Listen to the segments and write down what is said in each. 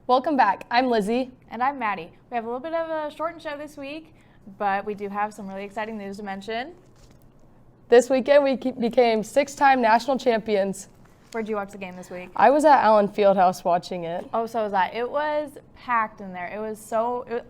Welcome back. I'm Lizzie. And I'm Maddie. We have a little bit of a shortened show this week, but we do have some really exciting news to mention. This weekend we became 6-time national champions. Where'd you watch the game this week? I was at Allen Fieldhouse watching it. Oh, so was I. It was packed in there.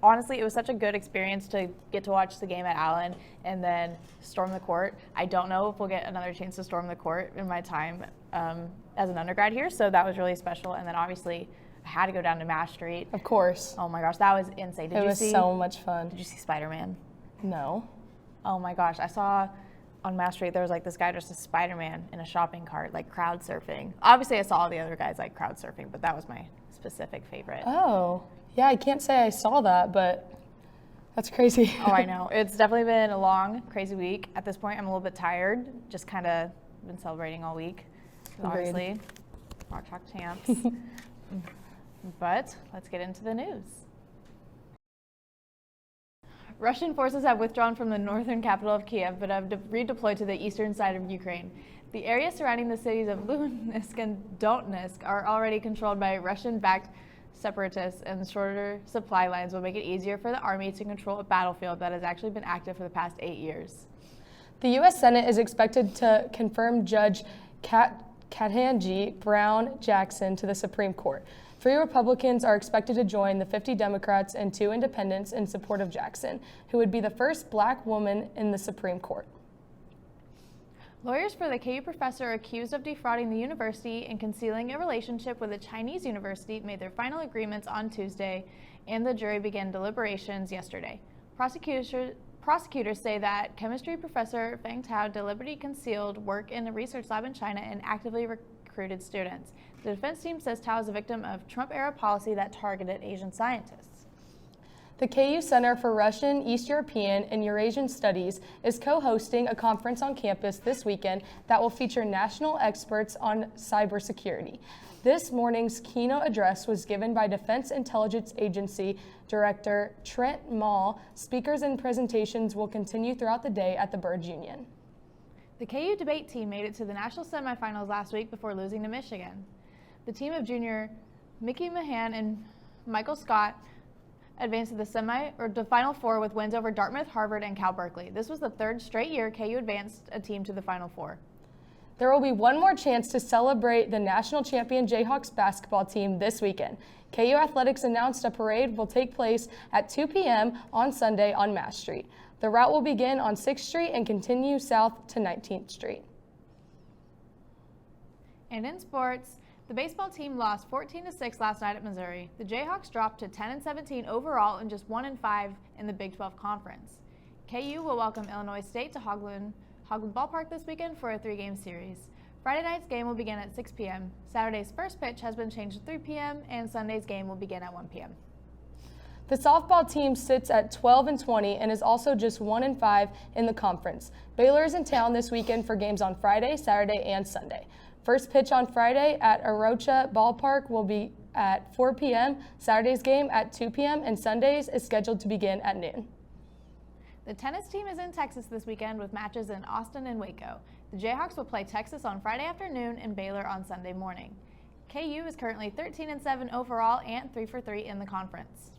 Honestly, it was such a good experience to get to watch the game at Allen and then storm the court. I don't know if we'll get another chance to storm the court in my time as an undergrad here, so that was really special. And then obviously I had to go down to Mass Street. Of course. Oh my gosh, that was insane. It was so much fun. Did you see Spider-Man? No. Oh my gosh, I saw on Mass Street there was like this guy dressed as Spider-Man in a shopping cart, like crowd surfing. Obviously I saw all the other guys like crowd surfing, but that was my specific favorite. Oh, yeah, I can't say I saw that, but that's crazy. Oh, I know. It's definitely been a long, crazy week. At this point, I'm a little bit tired. Just kind of been celebrating all week. Obviously, Rock Chalk champs. But let's get into the news. Russian forces have withdrawn from the northern capital of Kiev, but have redeployed to the eastern side of Ukraine. The area surrounding the cities of Luhansk and Donetsk are already controlled by Russian-backed separatists, and shorter supply lines will make it easier for the army to control a battlefield that has actually been active for the past 8 years. The U.S. Senate is expected to confirm Judge Ketanji Brown Jackson to the Supreme Court. 3 Republicans are expected to join the 50 Democrats and 2 independents in support of Jackson, who would be the first black woman in the Supreme Court. Lawyers for the KU professor accused of defrauding the university and concealing a relationship with a Chinese university made their final agreements on Tuesday, and the jury began deliberations yesterday. Prosecutors say that chemistry professor Feng Tao deliberately concealed work in a research lab in China and actively recruited students. The defense team says Tao is a victim of Trump-era policy that targeted Asian scientists. The KU Center for Russian, East European, and Eurasian Studies is co-hosting a conference on campus this weekend that will feature national experts on cybersecurity. This morning's keynote address was given by Defense Intelligence Agency Director Trent Mall. Speakers and presentations will continue throughout the day at the Bird Union. The KU debate team made it to the national semifinals last week before losing to Michigan. The team of junior Mickey Mahan and Michael Scott advanced to the Final Four with wins over Dartmouth, Harvard, and Cal Berkeley. This was the 3rd straight year KU advanced a team to the Final Four. There will be one more chance to celebrate the national champion Jayhawks basketball team this weekend. KU Athletics announced a parade will take place at 2 p.m. on Sunday on Mass Street. The route will begin on 6th Street and continue south to 19th Street. And in sports, the baseball team lost 14-6 last night at Missouri. The Jayhawks dropped to 10-17 overall and just 1-5 in the Big 12 Conference. KU will welcome Illinois State to Hogland Ballpark this weekend for a 3-game series. Friday night's game will begin at 6 p.m. Saturday's first pitch has been changed to 3 p.m. and Sunday's game will begin at 1 p.m. The softball team sits at 12-20 and is also just 1-5 in the conference. Baylor is in town this weekend for games on Friday, Saturday, and Sunday. First pitch on Friday at Arocha Ballpark will be at 4 p.m., Saturday's game at 2 p.m., and Sunday's is scheduled to begin at noon. The tennis team is in Texas this weekend with matches in Austin and Waco. The Jayhawks will play Texas on Friday afternoon and Baylor on Sunday morning. KU is currently 13-7 overall and 3-for-3 in the conference.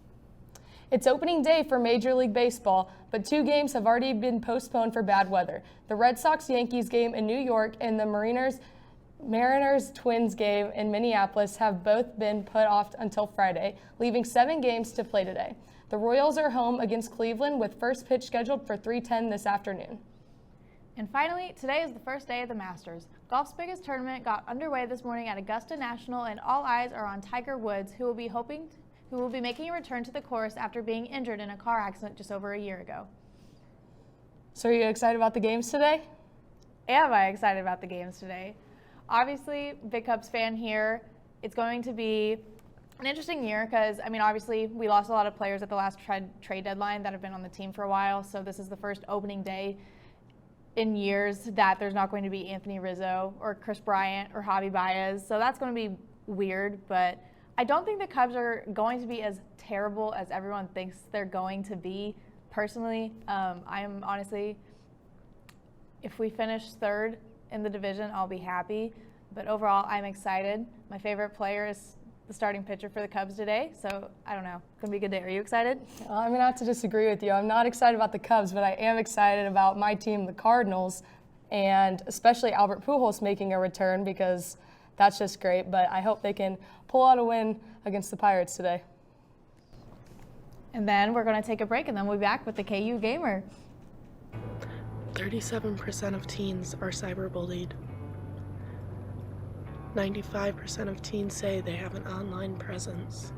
It's opening day for Major League Baseball, but 2 games have already been postponed for bad weather. The Red Sox-Yankees game in New York and the Mariners-Twins game in Minneapolis have both been put off until Friday, leaving 7 games to play today. The Royals are home against Cleveland with first pitch scheduled for 3:10 this afternoon. And finally, today is the first day of the Masters. Golf's biggest tournament got underway this morning at Augusta National, and all eyes are on Tiger Woods, who will be making a return to the course after being injured in a car accident just over a year ago. So are you excited about the games today? Am I excited about the games today? Obviously, big Cubs fan here. It's going to be an interesting year because, obviously we lost a lot of players at the last trade deadline that have been on the team for a while. So this is the first opening day in years that there's not going to be Anthony Rizzo or Chris Bryant or Javi Baez. So that's going to be weird, but I don't think the Cubs are going to be as terrible as everyone thinks they're going to be. Personally, I'm honestly, if we finish 3rd in the division, I'll be happy. But overall, I'm excited. My favorite player is the starting pitcher for the Cubs today. So I don't know, it's gonna be a good day. Are you excited? I'm going to have to disagree with you. I'm not excited about the Cubs, but I am excited about my team, the Cardinals, and especially Albert Pujols making a return because that's just great. But I hope they can pull out a win against the Pirates today. And then we're gonna take a break and then we'll be back with the KU Gamer. 37% of teens are cyberbullied. 95% of teens say they have an online presence.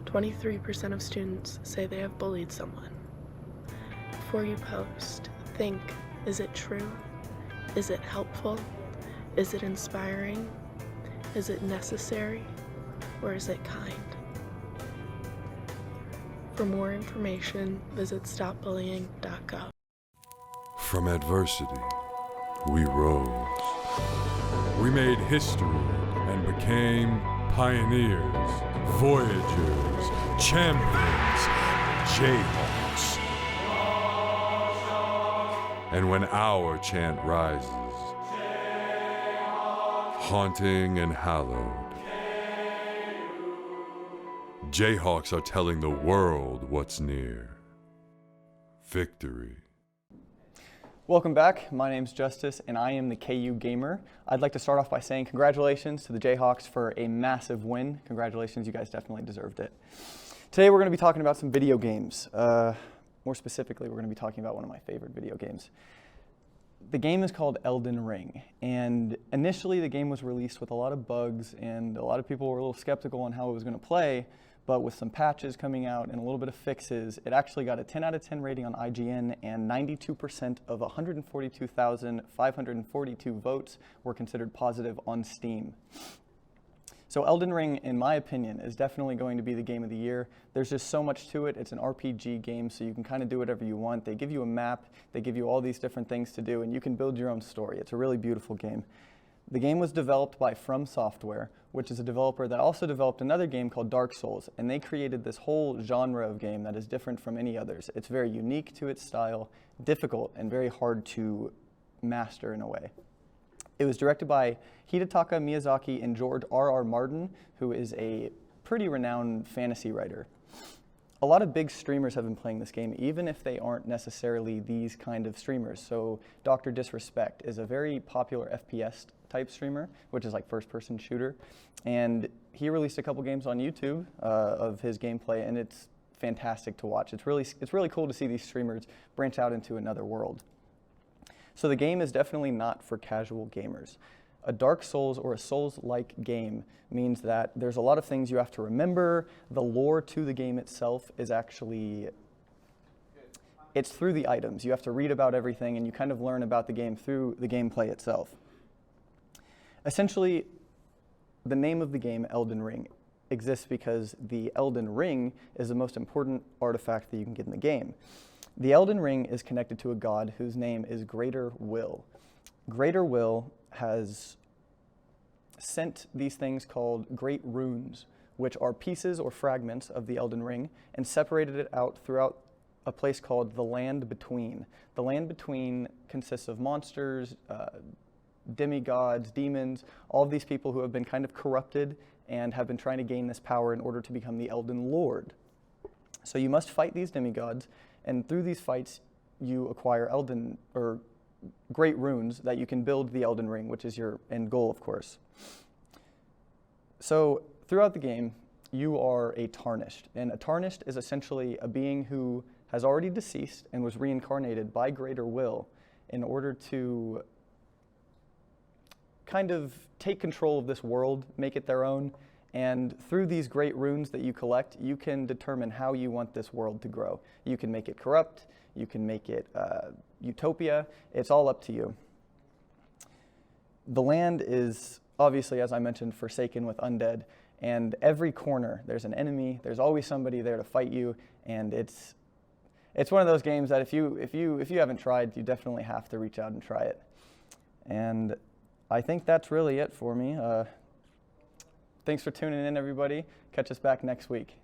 23% of students say they have bullied someone. Before you post, think, is it true? Is it helpful? Is it inspiring? Is it necessary? Or is it kind? For more information, visit stopbullying.gov. From adversity, we rose. We made history and became pioneers, voyagers, champions, Jayhawks. And when our chant rises, haunting and hallowed, Jayhawks are telling the world what's near. Victory. Welcome back. My name's Justis, and I am the KU Gamer. I'd like to start off by saying congratulations to the Jayhawks for a massive win. Congratulations, you guys definitely deserved it. Today we're going to be talking about some video games. More specifically, we're going to be talking about one of my favorite video games. The game is called Elden Ring, and initially the game was released with a lot of bugs, and a lot of people were a little skeptical on how it was going to play. But with some patches coming out and a little bit of fixes, it actually got a 10 out of 10 rating on IGN, and 92% of 142,542 votes were considered positive on Steam. So Elden Ring, in my opinion, is definitely going to be the game of the year. There's just so much to it. It's an RPG game, so you can kind of do whatever you want. They give you a map, they give you all these different things to do, and you can build your own story. It's a really beautiful game. The game was developed by From Software, which is a developer that also developed another game called Dark Souls, and they created this whole genre of game that is different from any others. It's very unique to its style, difficult, and very hard to master in a way. It was directed by Hidetaka Miyazaki and George R.R. Martin, who is a pretty renowned fantasy writer. A lot of big streamers have been playing this game, even if they aren't necessarily these kind of streamers. So Dr. Disrespect is a very popular FPS type streamer, which is like first-person shooter. And he released a couple games on YouTube of his gameplay, and it's fantastic to watch. It's really cool to see these streamers branch out into another world. So the game is definitely not for casual gamers. A Dark Souls or a Souls-like game means that there's a lot of things you have to remember. The lore to the game itself is actually, it's through the items. You have to read about everything, and you kind of learn about the game through the gameplay itself. Essentially, the name of the game, Elden Ring, exists because the Elden Ring is the most important artifact that you can get in the game. The Elden Ring is connected to a god whose name is Greater Will. Greater Will has sent these things called Great Runes, which are pieces or fragments of the Elden Ring, and separated it out throughout a place called the Land Between. The Land Between consists of monsters, demigods, demons, all of these people who have been kind of corrupted and have been trying to gain this power in order to become the Elden Lord. So you must fight these demigods, and through these fights you acquire great runes that you can build the Elden Ring, which is your end goal, of course. So throughout the game, you are a Tarnished, and a Tarnished is essentially a being who has already deceased and was reincarnated by Greater Will in order to kind of take control of this world, make it their own, and through these great runes that you collect, you can determine how you want this world to grow. You can make it corrupt, you can make it utopia, it's all up to you. The land is obviously, as I mentioned, forsaken with undead, and every corner there's an enemy, there's always somebody there to fight you, and it's one of those games that if you haven't tried, you definitely have to reach out and try it. And I think that's really it for me. Thanks for tuning in, everybody. Catch us back next week.